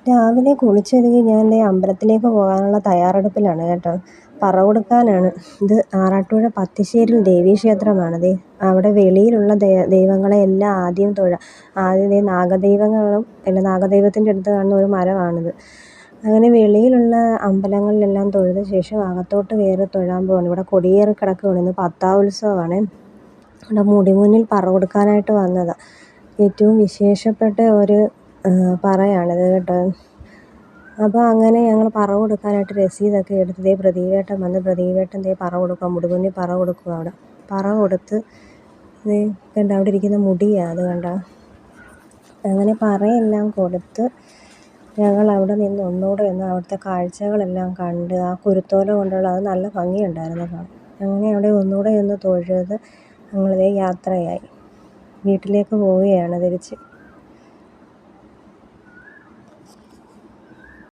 രാവിലെ കുളിച്ചൊരുങ്ങി ഞാൻ ദേ അമ്പലത്തിലേക്ക് പോകാനുള്ള തയ്യാറെടുപ്പിലാണ് കേട്ടോ. പറ കൊടുക്കാനാണ്. ഇത് ആറാട്ടുപുഴ പത്തിശ്ശേരിൽ ദേവീക്ഷേത്രമാണ്. അവിടെ വെളിയിലുള്ള ദൈവങ്ങളെ എല്ലാം ആദ്യം ആദ്യം നാഗദൈവങ്ങളും നാഗദൈവത്തിൻ്റെ അടുത്ത് കാണുന്ന ഒരു മരമാണിത്. അങ്ങനെ വെളിയിലുള്ള അമ്പലങ്ങളിലെല്ലാം തൊഴുത ശേഷം അകത്തോട്ട് കയറി തൊഴാൻ പോവാണ്. ഇവിടെ കൊടിയേറി കിടക്കുകയാണ്. ഇന്ന് 10ാം ഉത്സവമാണ്. ഇവിടെ മുടിമുന്നിൽ പറ കൊടുക്കാനായിട്ട് വന്നതാണ്. ഏറ്റവും വിശേഷപ്പെട്ട ഒരു പറയാണിത് കേട്ടോ. അപ്പോൾ അങ്ങനെ ഞങ്ങൾ പറ കൊടുക്കാനായിട്ട് രസീതൊക്കെ എടുത്ത് പ്രദീപേട്ടൻ വന്ന് പ്രദീപേട്ടൻ പറ കൊടുക്കുക, മുടിമുന്നിൽ പറ കൊടുക്കുക. അവിടെ പറ കൊടുത്ത് കണ്ട അവിടെ ഇരിക്കുന്ന മുടിയാണ് അത് കണ്ട. അങ്ങനെ പറയെല്ലാം കൊടുത്ത് ഞങ്ങൾ അവിടെ നിന്ന് ഒന്നുകൂടെ അവിടുത്തെ കാഴ്ചകളെല്ലാം കണ്ട് ആ കുരുത്തോല കൊണ്ടുള്ള അത് നല്ല ഭംഗിയുണ്ടായിരുന്നു കാണാൻ. അങ്ങനെ അവിടെ ഒന്നുകൂടെ തൊഴുത് ഞങ്ങൾ യാത്രയായി വീട്ടിലേക്ക് പോവുകയാണ് തിരിച്ച്.